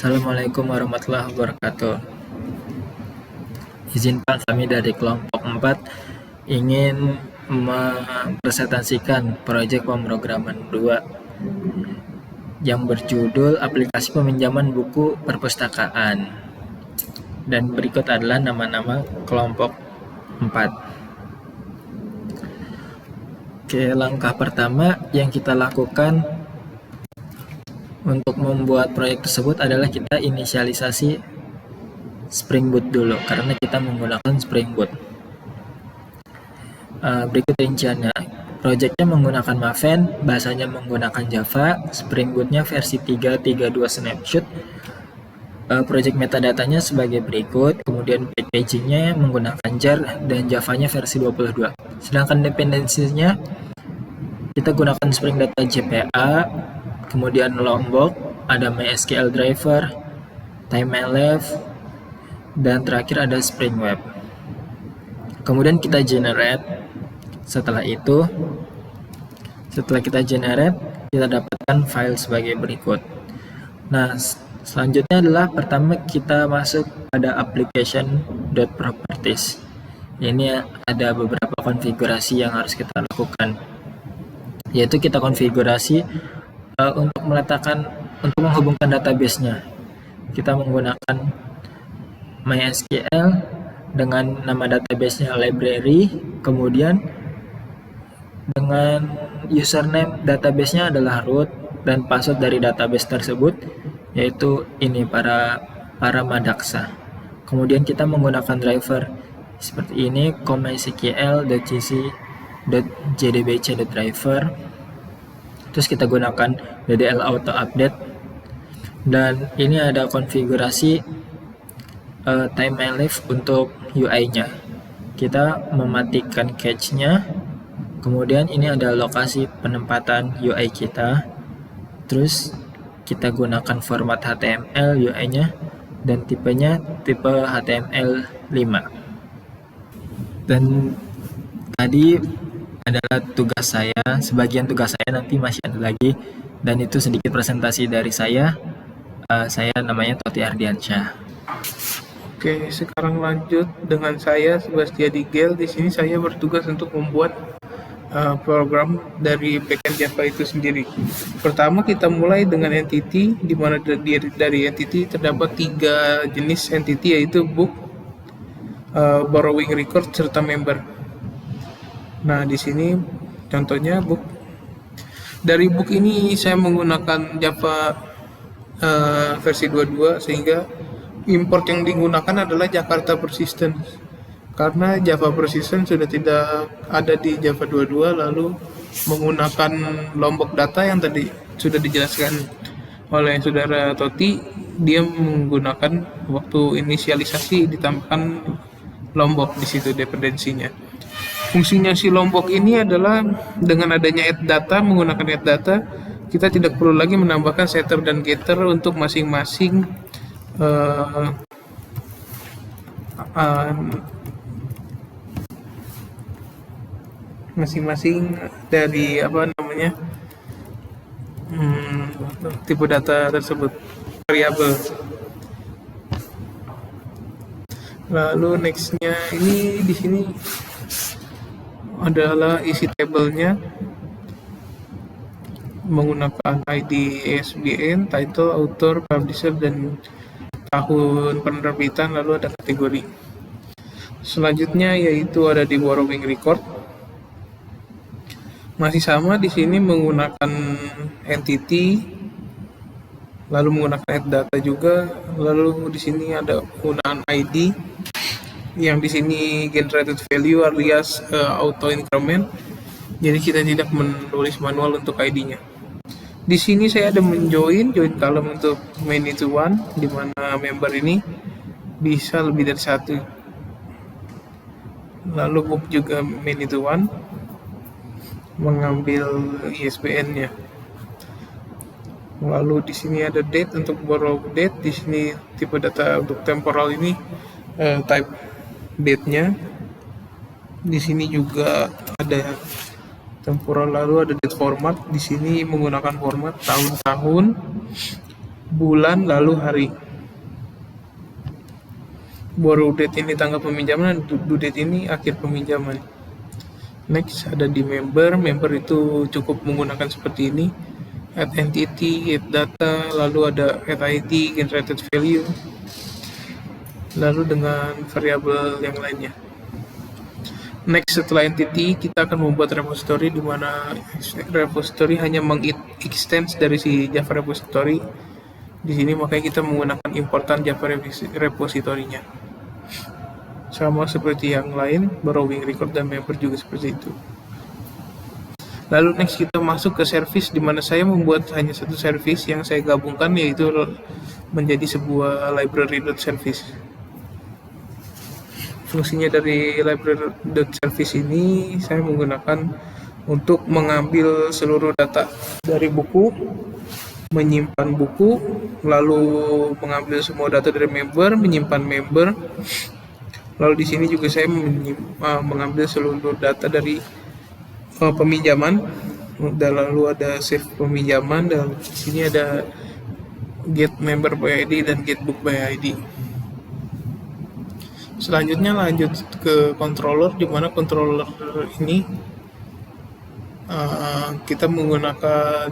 Assalamualaikum warahmatullahi wabarakatuh. Izin Pak, kami dari kelompok 4 ingin mempresentasikan proyek pemrograman 2 yang berjudul aplikasi peminjaman buku perpustakaan. Dan berikut adalah nama-nama kelompok 4. Oke, langkah pertama yang kita lakukan untuk membuat proyek tersebut adalah kita inisialisasi Spring Boot dulu, karena kita menggunakan Spring Boot. Berikut rinciannya. Proyeknya menggunakan Maven, bahasanya menggunakan Java, Spring Boot-nya versi 3.32 Snapshot. Project metadatanya sebagai berikut, kemudian packaging-nya menggunakan jar dan Java-nya versi 22. Sedangkan dependensinya kita gunakan Spring Data JPA, kemudian Lombok, ada MySQL driver, TimeLF, dan terakhir ada Spring Web. Kemudian kita generate. Setelah kita generate, kita dapatkan file sebagai berikut. Nah, selanjutnya adalah pertama kita masuk pada application.properties. Ini ada beberapa konfigurasi yang harus kita lakukan, yaitu kita konfigurasi untuk menghubungkan database-nya. Kita menggunakan MySQL dengan nama database-nya library, kemudian dengan username database-nya adalah root, dan password dari database tersebut yaitu ini para Madaksa. Kemudian kita menggunakan driver seperti ini, mysql.gc.jdbc.driver. Terus kita gunakan DDL auto update, dan ini ada konfigurasi TimeLF untuk UI-nya. Kita mematikan cache-nya, kemudian ini ada lokasi penempatan UI kita. Terus kita gunakan format HTML UI-nya, dan tipenya tipe HTML5. Dan tadi adalah tugas saya, sebagian tugas saya nanti masih ada lagi, dan itu sedikit presentasi dari saya. Saya namanya Toti Ardiansyah. Oke, sekarang lanjut dengan saya Sebastian Digel. Di sini saya bertugas untuk membuat program dari backend Java itu sendiri. Pertama kita mulai dengan entity, di mana dari entity terdapat 3 jenis entity, yaitu book, borrowing record, serta member. Nah, di sini contohnya book. Dari book ini saya menggunakan Java versi 22, sehingga import yang digunakan adalah Jakarta Persistent. Karena Java Persistent sudah tidak ada di Java 22, lalu menggunakan Lombok data yang tadi sudah dijelaskan oleh saudara Toti, dia menggunakan waktu inisialisasi ditambahkan Lombok di situ dependensinya. Fungsinya si Lombok ini adalah dengan adanya add data, menggunakan add data, kita tidak perlu lagi menambahkan setter dan getter untuk masing-masing dari tipe data tersebut, variabel. Lalu nextnya ini di sini adalah isi tabelnya menggunakan ID ISBN, title, author, publisher, dan tahun penerbitan, lalu ada kategori. Selanjutnya yaitu ada di borrowing record. Masih sama di sini menggunakan entity, lalu menggunakan add data juga, lalu di sini ada penggunaan ID yang di sini generated value alias auto increment. Jadi kita tidak menulis manual untuk ID-nya. Di sini saya ada join column untuk main itu one, di mana member ini bisa lebih dari 1. Lalu book juga main itu one, mengambil ISBN-nya. Lalu di sini ada date untuk borrow date. Di sini tipe data untuk temporal ini type date-nya. Di sini juga ada temporal, lalu ada date format. Di sini menggunakan format tahun-tahun. bulan, lalu hari. Baru date ini tanggal peminjaman, due date ini akhir peminjaman. Next ada di member itu cukup menggunakan seperti ini, add entity, add data, lalu ada add ID, generated value, lalu dengan variabel yang lainnya. Next, setelah entity, kita akan membuat repository di mana repository hanya mengextend dari si Java repository. Di sini makanya kita menggunakan importan Java repository-nya. Sama seperti yang lain, borrowing record dan member juga seperti itu. Lalu next kita masuk ke service, di mana saya membuat hanya satu service yang saya gabungkan, yaitu menjadi sebuah library.service. Fungsinya dari library.service ini saya menggunakan untuk mengambil seluruh data dari buku, menyimpan buku, lalu mengambil semua data dari member, menyimpan member. Lalu di sini juga saya mengambil seluruh data dari peminjaman, dan lalu ada save peminjaman, dan di sini ada get member by ID dan get book by ID. Selanjutnya lanjut ke controller, di mana controller ini kita menggunakan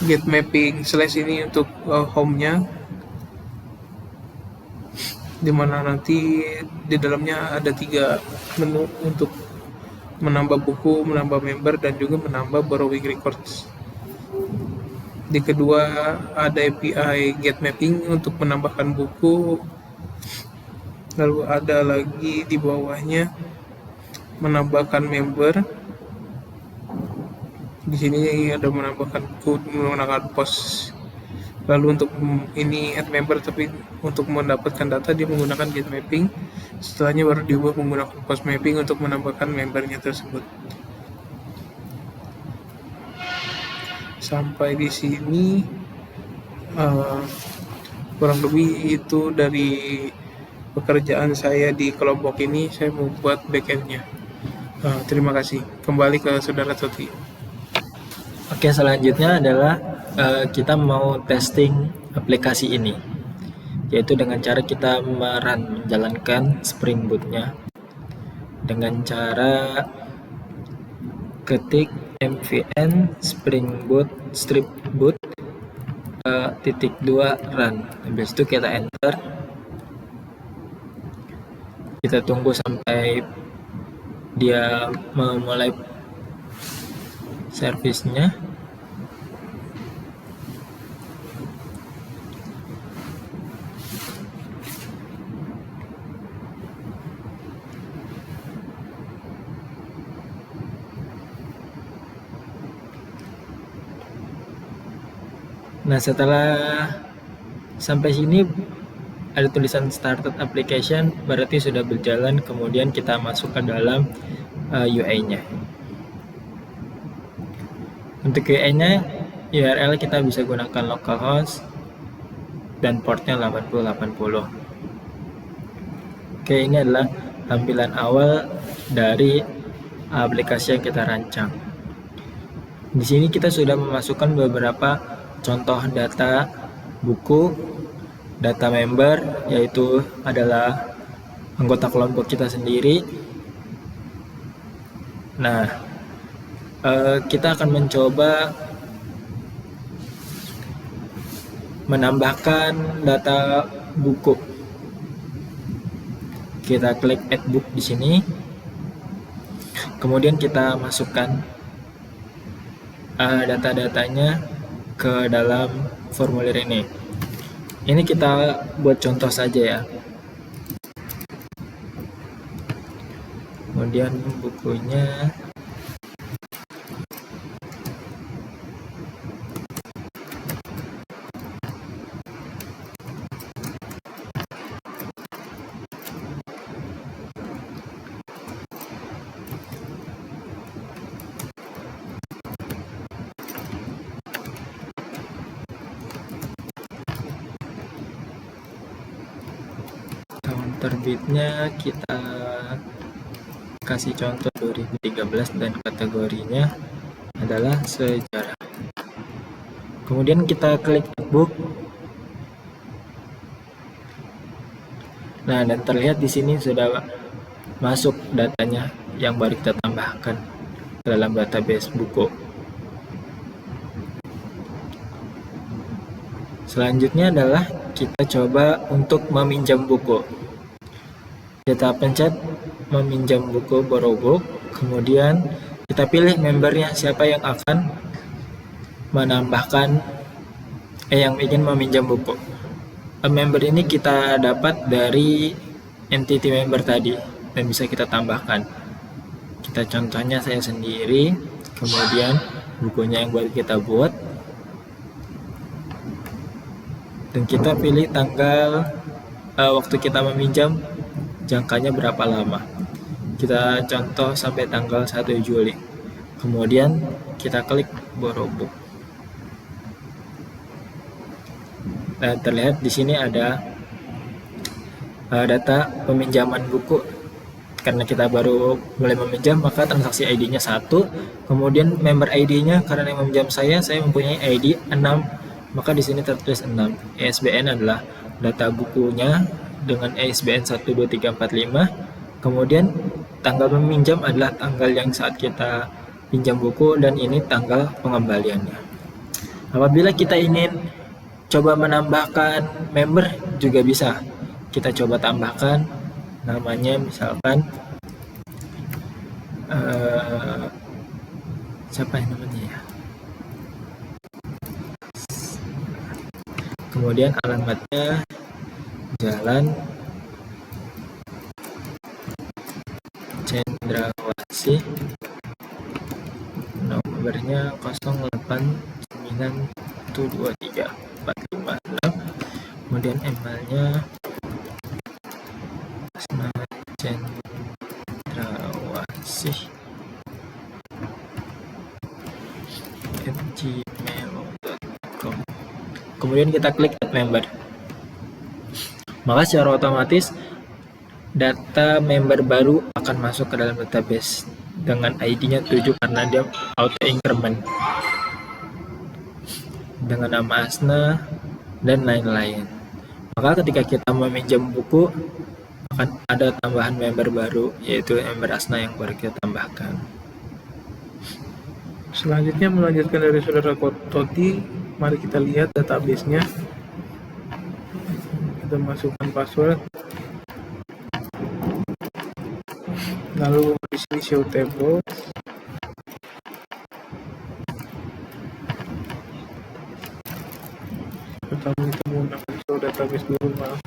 get mapping slash ini untuk home-nya, dimana nanti di dalamnya ada 3 menu untuk menambah buku, menambah member, dan juga menambah borrowing records. Di kedua ada API get mapping untuk menambahkan buku, lalu ada lagi di bawahnya menambahkan member. Di sini ada menambahkan buku menggunakan post. Lalu untuk ini add member, tapi untuk mendapatkan data dia menggunakan get mapping. Setelahnya baru diubah menggunakan post mapping untuk menambahkan membernya tersebut. Sampai di sini kurang lebih itu dari pekerjaan saya di kelompok ini. Saya membuat backendnya. Terima kasih. Kembali ke saudara Toti. Oke, selanjutnya adalah kita mau testing aplikasi ini, yaitu dengan cara kita menjalankan Spring Boot-nya dengan cara ketik mvn spring boot strip boot .2 run. Habis itu kita enter, kita tunggu sampai dia memulai servisnya. Nah, setelah sampai sini ada tulisan started application, berarti sudah berjalan. Kemudian kita masuk ke dalam UI-nya. Untuk UI-nya, URL kita bisa gunakan localhost dan portnya 8080. Oke, ini adalah tampilan awal dari aplikasi yang kita rancang. Di sini kita sudah memasukkan beberapa contoh data buku, data member, yaitu adalah anggota kelompok kita sendiri. Nah, kita akan mencoba menambahkan data buku. Kita klik add book di sini. Kemudian kita masukkan data-datanya ke dalam formulir ini. Ini kita buat contoh saja ya. Kemudian bukunya terbitnya kita kasih contoh 2013 dan kategorinya adalah sejarah. Kemudian kita klik book. Nah, dan terlihat di sini sudah masuk datanya yang baru kita tambahkan ke dalam database buku. Selanjutnya adalah kita coba untuk meminjam buku. Kita pencet meminjam buku borrow book, kemudian kita pilih membernya, siapa yang akan menambahkan yang ingin meminjam buku. Member ini kita dapat dari entity member tadi dan bisa kita tambahkan. Kita contohnya saya sendiri, kemudian bukunya yang baru kita buat, dan kita pilih tanggal waktu kita meminjam, jangkanya berapa lama. Kita contoh sampai tanggal 1 Juli. Kemudian kita klik borrow book. Nah, terlihat di sini ada data peminjaman buku. Karena kita baru mulai meminjam, maka transaksi ID-nya 1. Kemudian member ID-nya, karena yang meminjam saya mempunyai ID 6, maka di sini tertulis 6. ISBN adalah data bukunya dengan ISBN 12345. Kemudian tanggal meminjam adalah tanggal yang saat kita pinjam buku, dan ini tanggal pengembaliannya. Apabila kita ingin coba menambahkan member juga bisa. Kita coba tambahkan namanya, misalkan siapa yang namanya ya. Kemudian alamatnya Jalan Cendrawasih, nomornya 0891234556, kemudian emailnya cendrawasih@gmail.com. Kemudian kita klik add member. Maka secara otomatis data member baru akan masuk ke dalam database dengan ID-nya 7 karena dia auto increment dengan nama Asna dan lain-lain. Maka ketika kita meminjam buku akan ada tambahan member baru, yaitu member Asna yang baru kita tambahkan. Selanjutnya melanjutkan dari saudara Toti, mari kita lihat database-nya. Kita masukkan password. Lalu di sini show table. Pertama kita menggunakan show database dulu, maaf.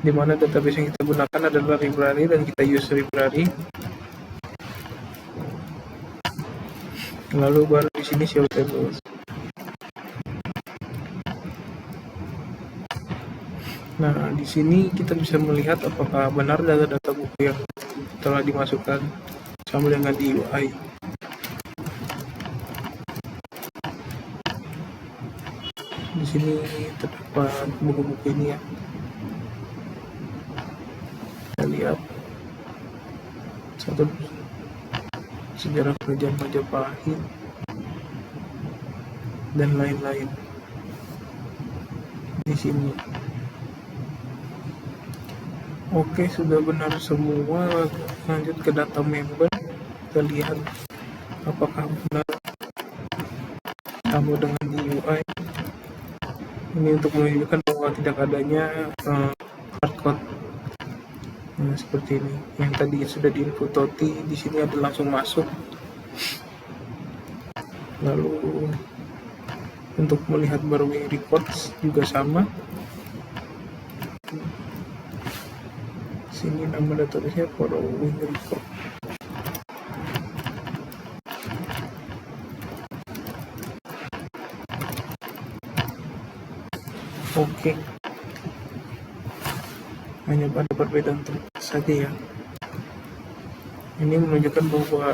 Di mana database yang kita gunakan adalah library dan kita use library. Lalu baru di sini show tables. Nah, di sini kita bisa melihat apakah benar data-data buku yang telah dimasukkan sama dengan di UI. Di sini terdapat buku-buku ini ya. Kita lihat satu sejarah kerajaan Majapahit dan lain-lain di sini. Oke, sudah benar semua. Lanjut ke data member. Kita lihat apakah benar sama dengan di UI. Ini untuk menunjukkan bahwa tidak adanya hardcode. Nah, seperti ini. Yang tadi sudah diinput Toti, di sini ada langsung masuk. Lalu untuk melihat borrowing records juga sama. Sini nama database-nya borrowing record. Oke. Hanya ada perbedaan saja ya. Ini menunjukkan bahwa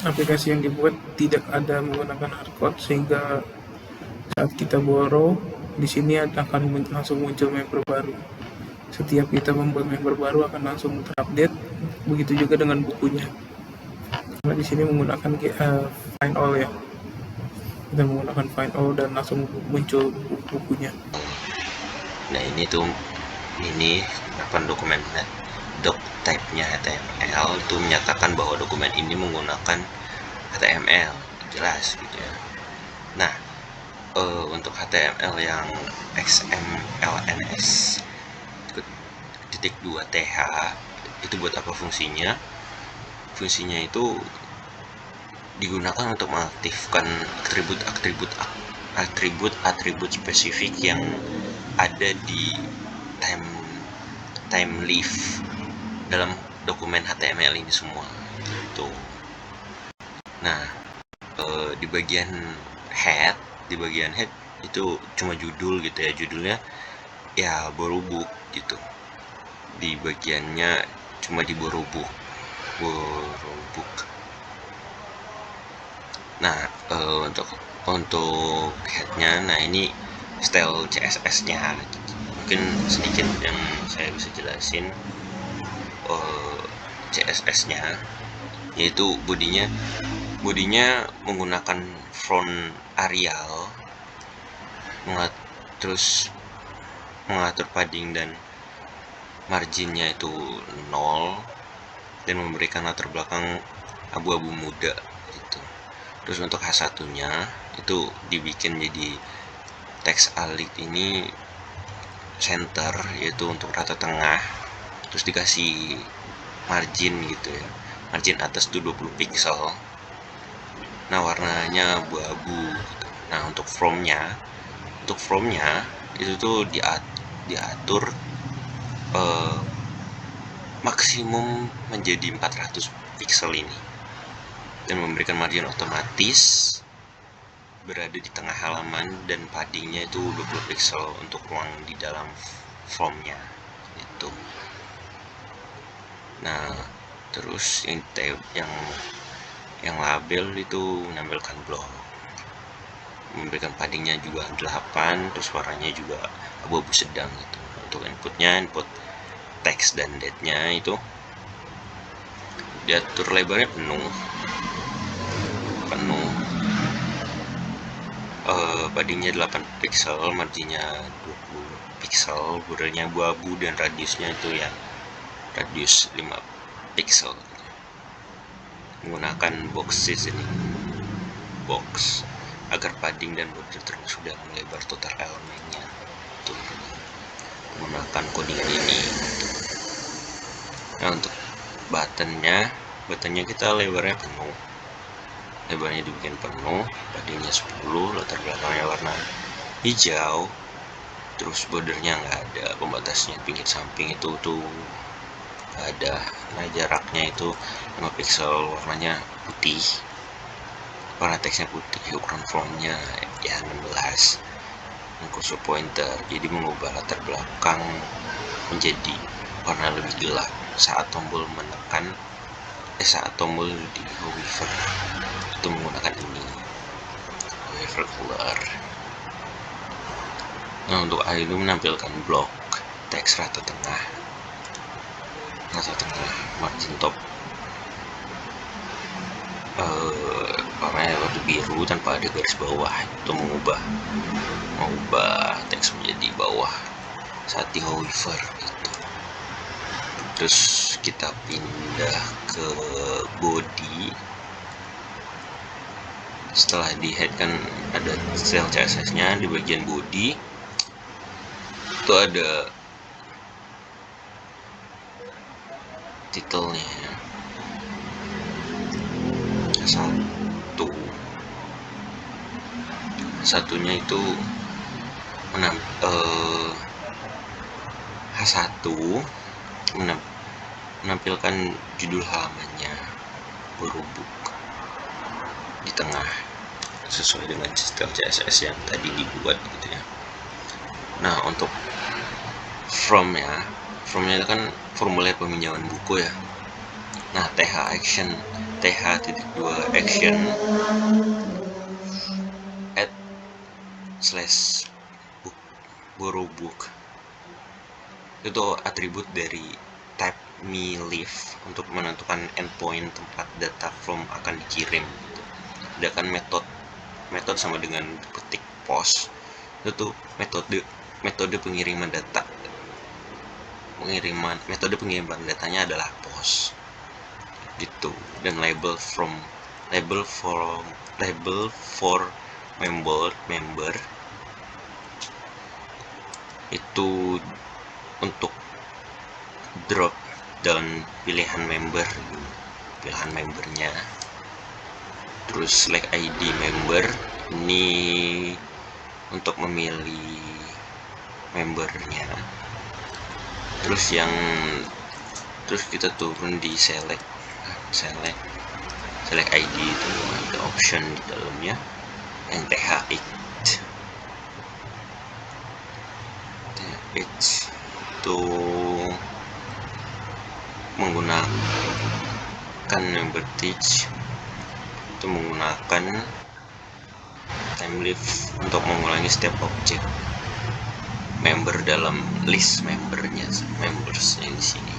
aplikasi yang dibuat tidak ada menggunakan hardcode, sehingga saat kita borrow di sini akan langsung muncul member baru. Setiap kita membuat member baru akan langsung terupdate. Begitu juga dengan bukunya. Karena di sini menggunakan find all ya. Kita menggunakan find all dan langsung muncul bukunya. Nah ini dokumen doc type-nya HTML itu menyatakan bahwa dokumen ini menggunakan HTML, jelas gitu ya. Nah, untuk HTML yang XMLNS titik 2 TH itu buat apa fungsinya? Fungsinya itu digunakan untuk mengaktifkan atribut spesifik yang ada di time leaf dalam dokumen HTML ini semua. Tuh. Nah, di bagian head itu cuma judul gitu ya, judulnya ya borobuk gitu. Di bagiannya cuma di borobuk. Nah, untuk headnya, nah ini style CSS-nya. Mungkin sedikit yang saya bisa jelasin. CSS-nya yaitu bodinya menggunakan font Arial, terus mengatur padding dan marginnya itu 0 dan memberikan latar belakang abu-abu muda gitu. Terus untuk H1-nya itu dibikin jadi teks alit ini center, yaitu untuk rata tengah, terus dikasih margin gitu ya, margin atas tuh 20 pixel. Nah, warnanya abu-abu gitu. Nah, untuk from-nya itu tuh diatur maksimum menjadi 400 pixel ini dan memberikan margin otomatis berada di tengah halaman dan paddingnya itu 20 pixel untuk ruang di dalam formnya itu. Nah, terus yang label itu menampilkan blok, memberikan paddingnya juga 8, terus warnanya juga abu-abu sedang gitu. Untuk input teks dan date-nya itu diatur lebarnya penuh paddingnya 8 pixel, marginnya 20 pixel, bordernya abu-abu dan radiusnya itu ya radius 5 pixel. Menggunakan boxes ini, box, agar padding dan border termasuk dalam lebar total elemennya. Tuh, menggunakan codingan ini. Nah, untuk buttonnya kita lebarnya penuh. Lebarnya dibikin penuh, paddingnya 10, latar belakangnya warna hijau, terus bordernya nggak ada, pembatasnya pinggir samping itu tuh nggak ada. Nah, jaraknya itu 5 pixel, warnanya putih, warna teksnya putih, ukuran fontnya ya 16, kursor pointer, jadi mengubah latar belakang menjadi warna lebih gelap saat tombol di hover itu menggunakan ini hover color. Nah, untuk A itu menampilkan blok teks rata tengah, margin top warnanya warna biru tanpa ada garis bawah, itu mengubah teks menjadi bawah saat di hover itu. Terus kita pindah ke body. Setelah di head kan ada style CSS-nya, di bagian body itu ada titelnya satunya itu H1 menampilkan judul halamannya berubuk di tengah sesuai dengan style CSS yang tadi dibuat gitu ya. Nah, untuk from-nya itu kan formulir peminjaman buku ya. Nah, TH action add slash book borrow book itu atribut dari type me leaf untuk menentukan endpoint tempat data from akan dikirim. Sedangkan metode metode sama dengan ketik post. Itu tuh metode pengiriman data. Metode pengiriman datanya adalah post gitu. Dan label for member itu untuk drop dan pilihan membernya. Terus select ID member ini untuk memilih membernya. Terus kita turun di select ID, itu ada option di dalamnya yang TH8 itu menggunakan member teach, itu menggunakan time live untuk mengulangi step objek member dalam list members yang di sini.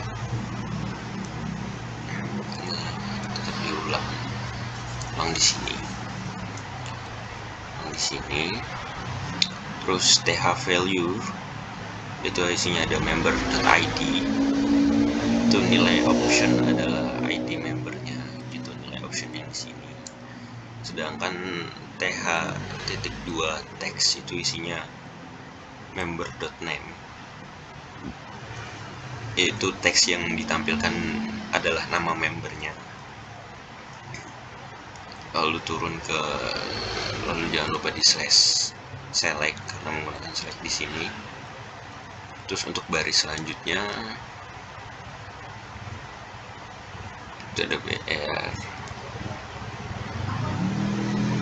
Tetap diulang di sini. Terus th value itu isinya ada member.id, itu nilai option adalah ID membernya, itu nilai option yang di sini. Sedangkan th.2 text itu isinya member.name, yaitu teks yang ditampilkan adalah nama membernya. Lalu jangan lupa di select karena menggunakan select di sini. Terus untuk baris selanjutnya itu ada BR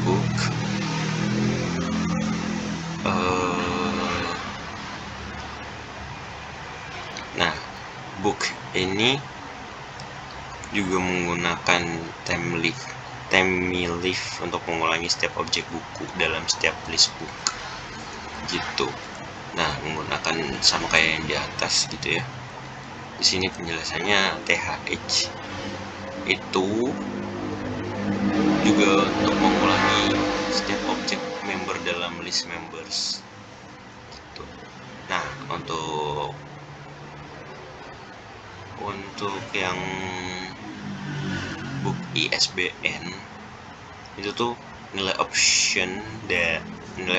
book. Nah, book ini juga menggunakan time live untuk mengulangi setiap objek buku dalam setiap list book gitu. Nah, menggunakan sama kayak yang di atas gitu ya. Di sini penjelasannya THH itu juga untuk mengulangi setiap objek member dalam list members gitu. Nah, untuk yang book ISBN itu tuh nilai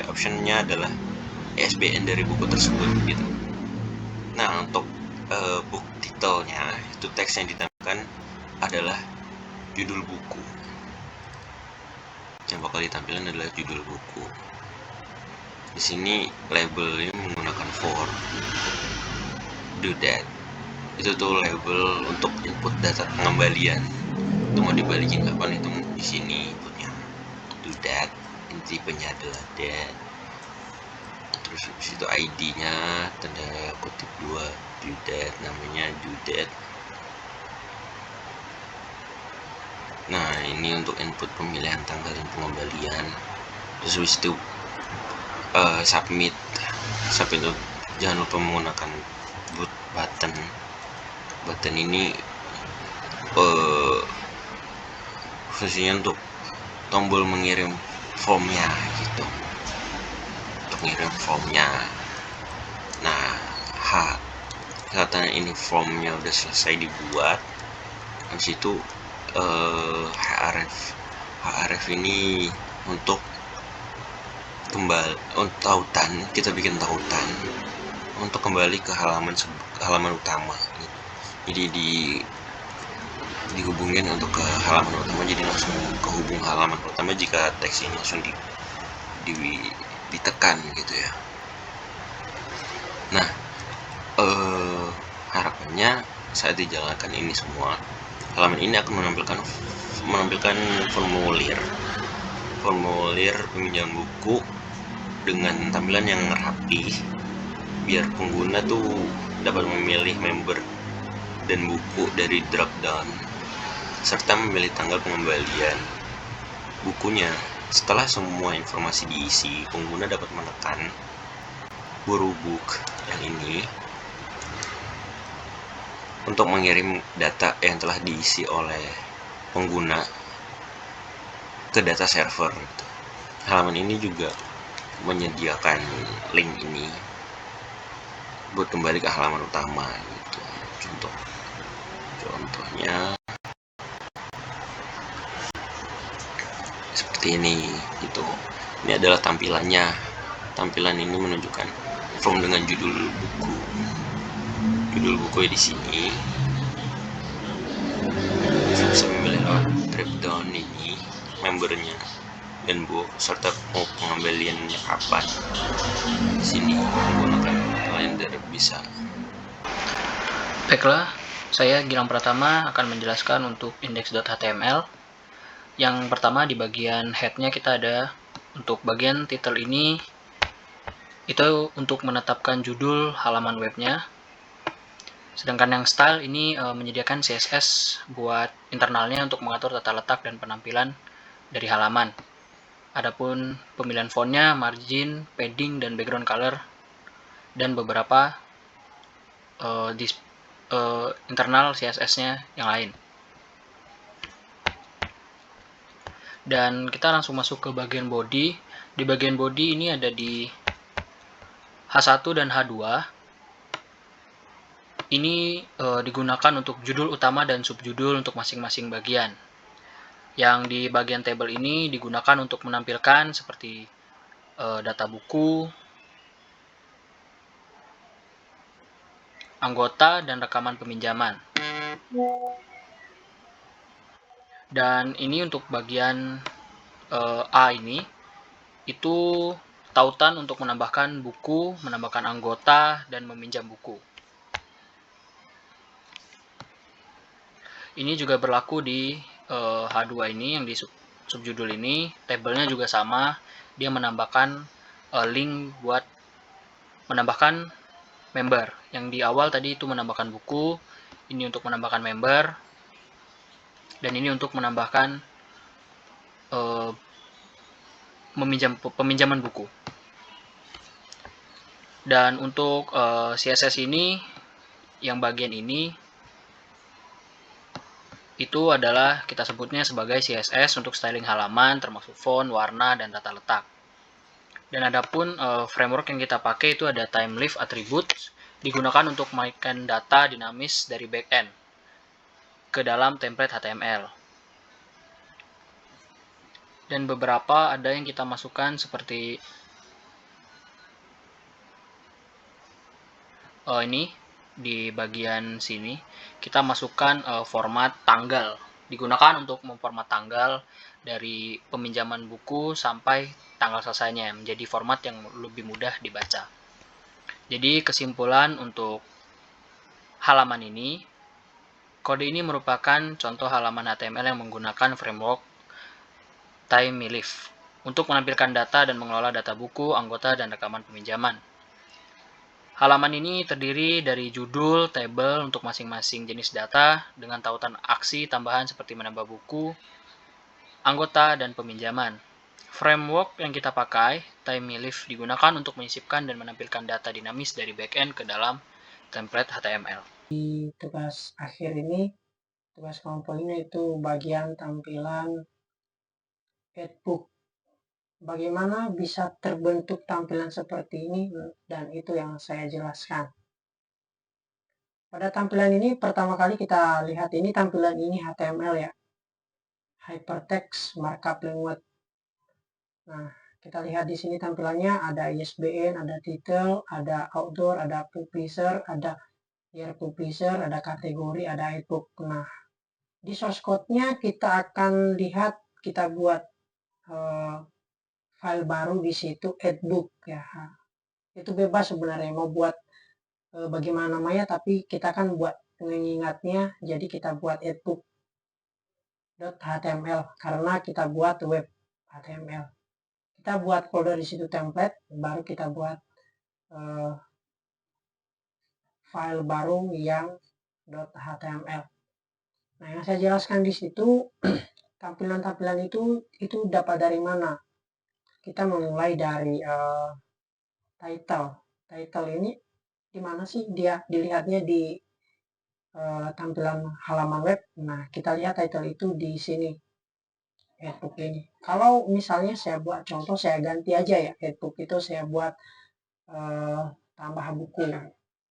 optionnya adalah ISBN dari buku tersebut gitu. Nah, untuk book titelnya itu teks yang ditampilkan adalah judul buku. Yang bakal ditampilkan adalah judul buku. Di sini labelnya menggunakan for do that. Itu tuh label untuk input data pengembalian. Itu mau dibalikin kapan itu di sini inputnya do that, tipenya adalah that. Terus itu ID-nya tanda kutip 2 do that, namanya do that. Nah, ini untuk input pemilihan tanggal dan pengembalian. Terus habis itu submit itu jangan lupa menggunakan button ini fungsinya untuk tombol mengirim formnya gitu, untuk ngirim formnya. Nah, katanya ini formnya udah selesai dibuat, habis itu href ini untuk tautan, kita bikin tautan untuk kembali ke halaman utama. Jadi dihubungin untuk ke halaman utama, jadi langsung kehubung halaman utama jika teks ini langsung ditekan gitu ya. Nah, harapannya saat dijalankan ini semua, halaman ini akan menampilkan formulir peminjaman buku dengan tampilan yang rapi, biar pengguna tuh dapat memilih member dan buku dari drop down, serta memilih tanggal pengembalian bukunya. Setelah semua informasi diisi, pengguna dapat menekan borrow book yang ini untuk mengirim data yang telah diisi oleh pengguna ke data server gitu. halaman ini juga menyediakan link ini buat kembali ke halaman utama gitu. Contohnya seperti ini gitu. Ini adalah tampilannya. Tampilan ini menunjukkan form dengan judul buku. Judul buku di sini. Kita bisa memilih lewat drop down ini membernya dan book serta mau pengembaliannya kapan. Di sini menggunakan kalender bisa. Baiklah, saya Gilang Pratama akan menjelaskan untuk index.html. Yang pertama di bagian head-nya kita ada untuk bagian title ini itu untuk menetapkan judul halaman webnya. Sedangkan yang style ini menyediakan CSS buat internalnya untuk mengatur tata letak dan penampilan dari halaman. Adapun pemilihan fontnya, margin, padding, dan background color, dan beberapa internal CSS-nya yang lain. Dan kita langsung masuk ke bagian body. Di bagian body ini ada di H1 dan H2. Ini digunakan untuk judul utama dan subjudul untuk masing-masing bagian. Yang di bagian table ini digunakan untuk menampilkan seperti data buku, anggota, dan rekaman peminjaman. Dan ini untuk bagian A ini, itu tautan untuk menambahkan buku, menambahkan anggota, dan meminjam buku. Ini juga berlaku di H2 ini, yang di subjudul ini, tabelnya juga sama, dia menambahkan link buat menambahkan member. Yang di awal tadi itu menambahkan buku, ini untuk menambahkan member, dan ini untuk menambahkan peminjaman buku. Dan untuk CSS ini, yang bagian ini, itu adalah kita sebutnya sebagai CSS untuk styling halaman, termasuk font, warna, dan tata letak. Dan adapun framework yang kita pakai itu ada TimeLift Attributes, digunakan untuk menaikkan data dinamis dari backend ke dalam template HTML. Dan beberapa ada yang kita masukkan seperti ini di bagian sini kita masukkan format tanggal, digunakan untuk memformat tanggal dari peminjaman buku sampai tanggal selesainya menjadi format yang lebih mudah dibaca. Jadi kesimpulan untuk halaman ini, kode ini merupakan contoh halaman HTML yang menggunakan framework TimeLift untuk menampilkan data dan mengelola data buku, anggota, dan rekaman peminjaman. Halaman ini terdiri dari judul, tabel untuk masing-masing jenis data dengan tautan aksi tambahan seperti menambah buku, anggota, dan peminjaman. Framework yang kita pakai, TimeLift, digunakan untuk menyisipkan dan menampilkan data dinamis dari backend ke dalam template HTML. Di tugas akhir ini, tugas kelompok ini itu bagian tampilan Edbook. Bagaimana bisa terbentuk tampilan seperti ini, dan itu yang saya jelaskan. Pada tampilan ini pertama kali kita lihat ini tampilan ini HTML ya, Hypertext Markup Language. Nah, kita lihat di sini tampilannya ada ISBN, ada title, ada outdoor, ada publisher, ada year publisher, ada kategori, ada ebook. Nah, di source code-nya kita akan lihat, kita buat file baru di situ, Edbook ya. Itu bebas sebenarnya mau buat bagaimana namanya, tapi kita kan buat mengingatnya, jadi kita buat edbook.html karena kita buat web HTML. Kita buat folder di situ template, baru kita buat file baru yang .html. Nah, yang saya jelaskan di situ tampilan-tampilan itu dapat dari mana? Kita memulai dari title. Title ini di mana sih dia dilihatnya di tampilan halaman web? Nah, kita lihat title itu di sini. headbook ini. Kalau misalnya saya buat contoh, saya ganti aja ya, headbook itu saya buat tambah buku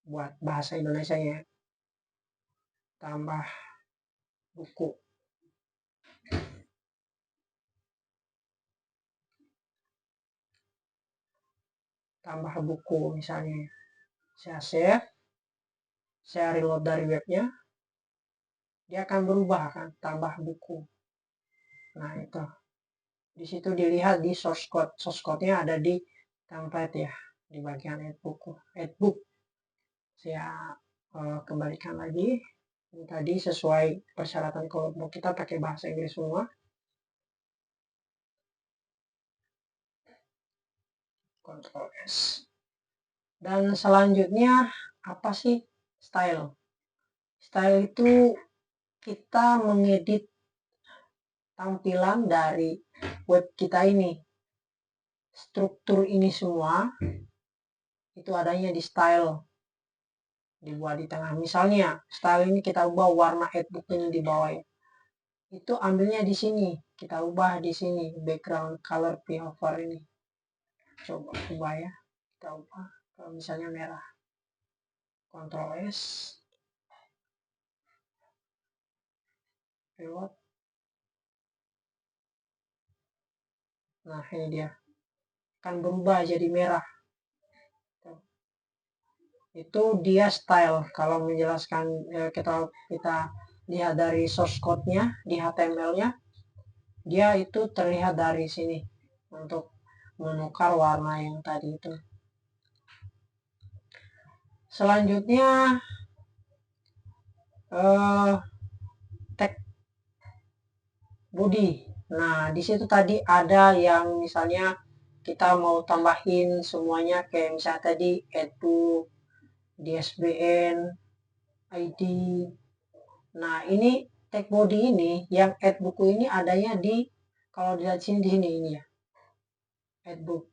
buat bahasa Indonesia ya, tambah buku. Tambah buku misalnya, saya save, saya reload dari webnya, dia akan berubah kan, tambah buku. Nah itu, di situ dilihat di source code, source code-nya ada di template ya, di bagian headbook. Saya kembalikan lagi. Ini tadi sesuai persyaratan kalau mau kita pakai bahasa Inggris semua. Ctrl S. Dan selanjutnya apa sih style? Style itu kita mengedit tampilan dari web kita ini. Struktur ini semua itu adanya di style, dibuat di tengah. Misalnya style ini kita ubah warna headbook ini di bawah ya. Itu ambilnya di sini, kita ubah di sini background color hover ini. Coba ubah ya, kita ubah kalau misalnya merah. Ctrl S, reload. Nah ini dia, akan berubah jadi merah. Itu dia style. Kalau menjelaskan kita lihat dari source code-nya di HTML-nya, dia itu terlihat dari sini untuk menukar warna yang tadi itu. Selanjutnya tag body. Nah di situ tadi ada yang misalnya kita mau tambahin semuanya, kayak misalnya tadi headbook, DSBN, ID. Nah ini tag body ini yang add buku ini adanya di, kalau dilihat sini di sini ini ya, add book.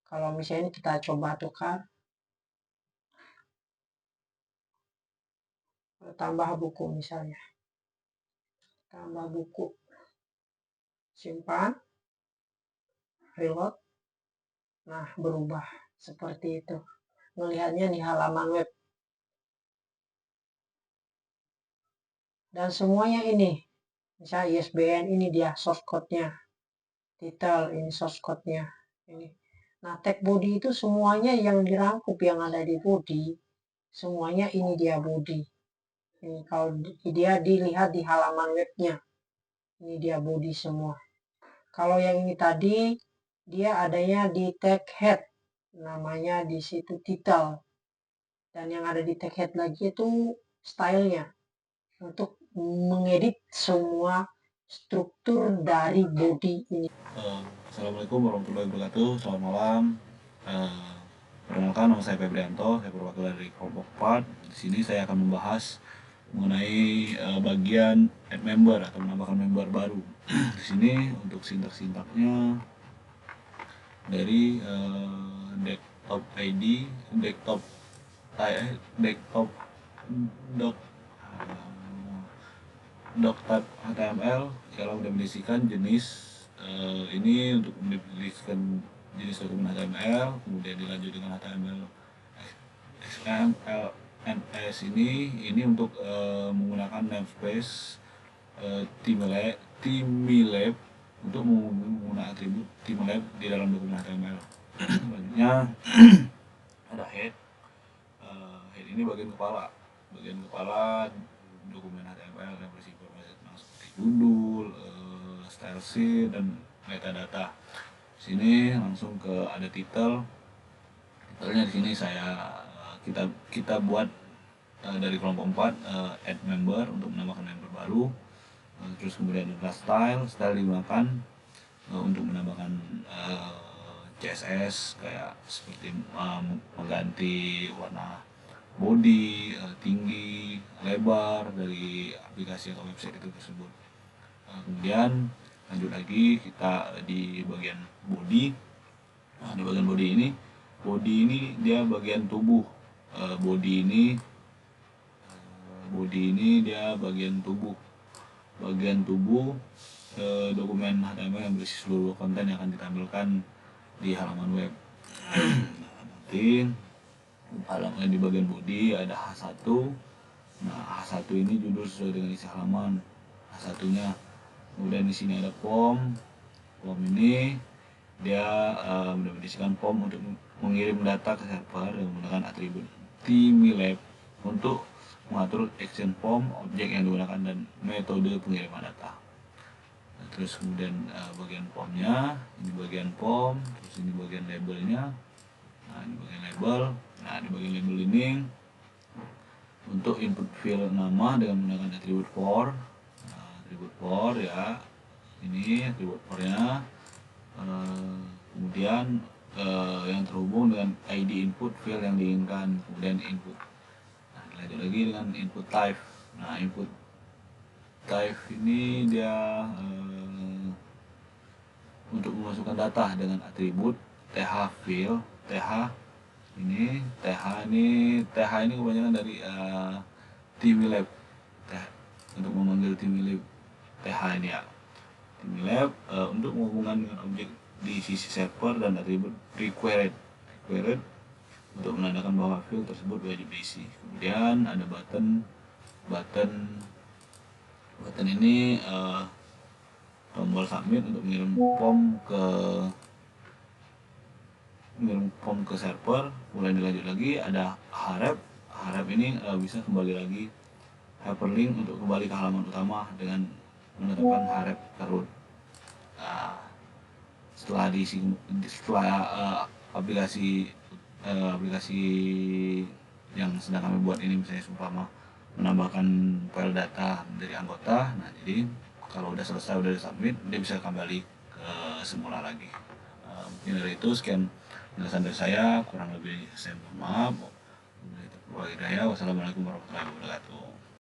Kalau misalnya ini kita coba tukar, tambah buku misalnya, tambah buku, simpan, reload. Nah berubah seperti itu, melihatnya di halaman web. Dan semuanya ini, misalnya ISBN ini dia source code-nya, title ini source code-nya ini. Nah tag body itu semuanya yang dirangkup yang ada di body, semuanya ini dia body. Ini kalau dia dilihat di halaman webnya, ini dia body semua. Kalau yang ini tadi dia adanya di tag head, namanya di situ title, dan yang ada di tag head lagi itu stylenya, untuk mengedit semua struktur dari body ini. Assalamualaikum warahmatullahi wabarakatuh. Selamat malam. Perkenalkan, nama saya Febrianto. Saya perwakilan dari kelompok 4. Di sini saya akan membahas mengenai bagian add member atau menambahkan member baru. Di sini untuk sintak-sintaknya dari desktop ID, desktop doc.type HTML. Kalau mendefinisikan jenis ini untuk mendefinisikan jenis dokumen HTML, kemudian dilanjut dengan HTML XML NS ini untuk menggunakan namespace Themilab untuk menggunakan atribut Themilab di dalam dokumen HTML. Selanjutnya ada head. Head ini bagian kepala dokumen HTML yang berisi informasi tentang seperti judul, style sheet, dan metadata. Sini langsung ke ada title. Titelnya di sini kita buat dari kelompok 4 add member untuk menambahkan member baru. Terus kemudian ada style digunakan untuk menambahkan CSS kayak seperti mengganti warna body, tinggi, lebar dari aplikasi atau website itu tersebut. Kemudian lanjut lagi kita di bagian body. Nah, di bagian body ini dia bagian tubuh. Body ini dia bagian tubuh dokumen HTML yang berisi seluruh konten yang akan ditampilkan di halaman web. Nanti halaman di bagian body ada H1. Nah, H1 ini judul sesuai dengan isi halaman H1-nya. Kemudian di sini ada form. Form ini dia mendefinisikan form untuk mengirim data ke server dengan menggunakan atribut TMILab untuk mengatur action form, objek yang digunakan dan metode pengiriman data. Nah, terus kemudian bagian formnya, ini bagian form, terus ini bagian labelnya. Nah, ini bagian label. Nah, di bagian label ini untuk input field nama dengan menggunakan atribut for. Nah, atribut for ya, ini atribut for-nya. Kemudian yang terhubung dengan ID input field yang diinginkan, kemudian input. Nah, lanjut lagi dengan input type. Nah, input type ini dia untuk memasukkan data dengan atribut th field. th ini kebanyakan dari TMILab. Untuk memanggil TMILab th ini ya. TMILab untuk menghubungkan dengan objek di sisi server dan atribut required untuk menandakan bahwa field tersebut wajib diisi. Kemudian ada button ini tombol submit untuk mengirim form ke server. Kemudian dilanjut lagi ada href ini bisa kembali lagi hyperlink untuk kembali ke halaman utama dengan menetapkan href root. Nah, setelah aplikasi yang sedang kami buat ini misalnya seumpama menambahkan file data dari anggota, nah jadi kalau udah selesai, udah submit, dia bisa kembali ke semula lagi. Mungkin dari itu sekian penjelasan dari saya, kurang lebih saya mohon maaf. Wassalamualaikum warahmatullahi wabarakatuh.